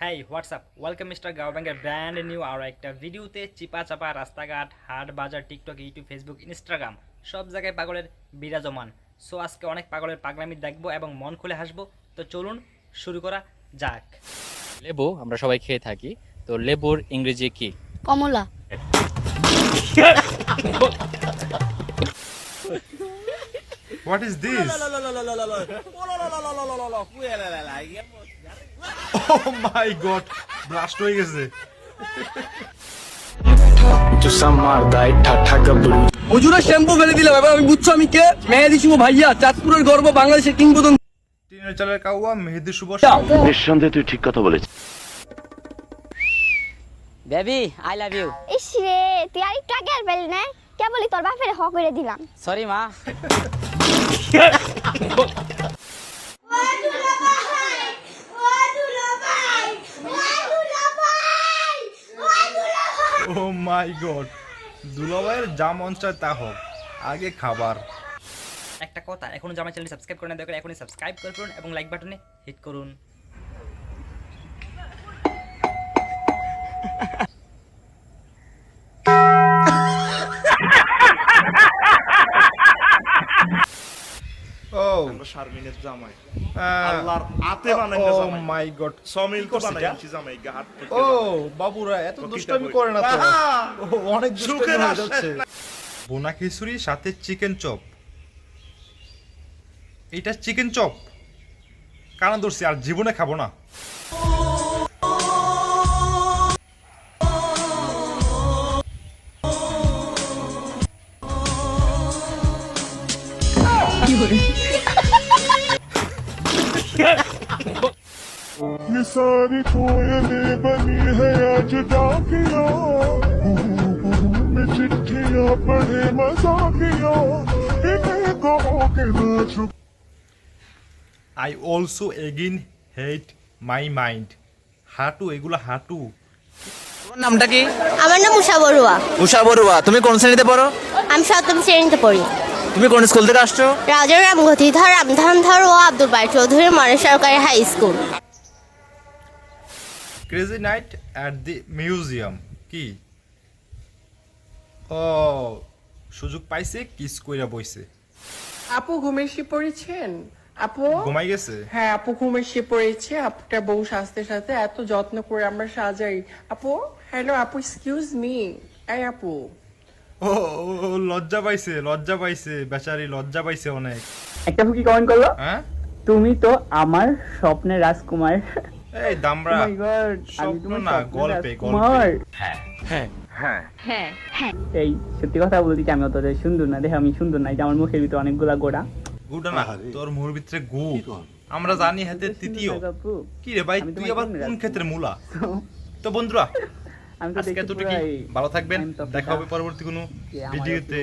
High WhatsApp welcome mister গাওবাঙ্গের brand new আরও একটা ভিডিওতে চিপা চাপা রাস্তাঘাট হাট বাজার টিকটক ইউটিউব ফেসবুক ইনস্টাগ্রাম সব জায়গায় পাগলের বিরাজমান। সো আজকে অনেক পাগলের পাগলামি দেখবো এবং মন খুলে হাসবো। তো চলুন শুরু করা যাক। লেবু আমরা সবাই খেয়ে থাকি, তো লেবুর ইংরেজি কি? কমলা। What is this? Oh my god, blast হয়ে গেছে। হুজুরের শ্যাম্পু ফেলে দিলাম, এবার আমি বুঝছো আমি কে? মেহেদী শুভ ভাইয়া, চাঁদপুরের গর্ব, বাংলাদেশের কিংবদন্তি। টিনের চালের কাউয়া মেহেদী শুভ। নিঃসন্দেহে তুই ঠিক কথা বলেছিস। Baby I love you. ইস রে, তুই আর একটু আগে আর পেলি না? কে বলি তোর বাপের হ করে দিলাম। সরি মা। Oh my god, দুলাভাইয়ের যা মন চায় তা হোক, আগে খাবার। একটা কথা, এখনো আমার চ্যানেল সাবস্ক্রাইব করেন না, দয়া করে এখনই সাবস্ক্রাইব করুন এবং লাইক বাটনে হিট করুন। Oh, শারমিনের জামাই আহ, আল্লাহর আতে বানাইছে oh জামাই my god, সমিল তো করছে বানাইছি জামাই গাহাত থেকে ও বাবুরা এত তো দুষ্টামি কিতা করে না তো। আহা! ও, অনেক দুষ্টামি সুখের হয়ে আসে যাচ্ছে। বোনা খিচুড়ি সাথে চিকেন চপ, এটা চিকেন চপ কানা ধরছি, আর জীবনে খাবো না। ये सारी कोयलें बनी है आज डाकिया मैं चिट्ठियां पढ़े मजाकिया इन्हें कहो के ना छुप। I also again hate my mind. হাঁটু, এগুলো হাঁটু। তোমার নামটা কি? আমার নাম উষা বড়ুয়া। উষা বড়ুয়া। তুমি কোন শ্রেণীতে পড়ো? আমি সপ্তম শ্রেণীতে পড়ি। তুমি কোন স্কুল থেকে আসছো? রাজারাম গতিধর রামধনধর ও আব্দুল বাই চৌধুরী মডেল সরকারি high school. Crazy night at the museum কি? ও, সুযোগ পাইছে, কিস কইরা বইছে। আপু ঘুমের শি পড়েছেন? আপু ঘুমাই গেছে। হ্যাঁ আপু ঘুমের শি পড়েছে। আপুটা বউ সাজতে সাজতে এত যত্ন করে আমরা সাজাই। আপু হ্যালো আপু, এক্সকিউজ মি। এই আপু ও ও, ও, লজ্জা পাইছে, লজ্জা পাইছে, বেচারি লজ্জা পাইছে অনেক। একটা ফুকি কমেন্ট করলো, হ্যাঁ তুমি তো আমার স্বপ্নের রাজকুমার। এই দামরা, Oh my God, আমি স্বপ্ন তোমার না, স্বপ্নের গল্পে রাজকুমার। হ্যাঁ। এই সত্যি কথা বলতে কি, আমি অতটা সুন্দর না, দেখে আমি সুন্দর নাই, যে আমার মুখের ভিতরে অনেকগুলা গোড়া। গুড না, তোর মুহুর ভিতরে গু, আমরা জানি হাতে তৃতীয়। কি রে ভাই, আমি তুই তোমার আবার জন্য কোন রাজকুমার। ক্ষেত্রে মূলা? তো বন্ধুরা আমি তো আজকে দেখি এতটুকুই, পুরাই ভালো থাকবেন, I'm top দেখা হবে পরবর্তী কোনো যে আমার ভিডিওতে।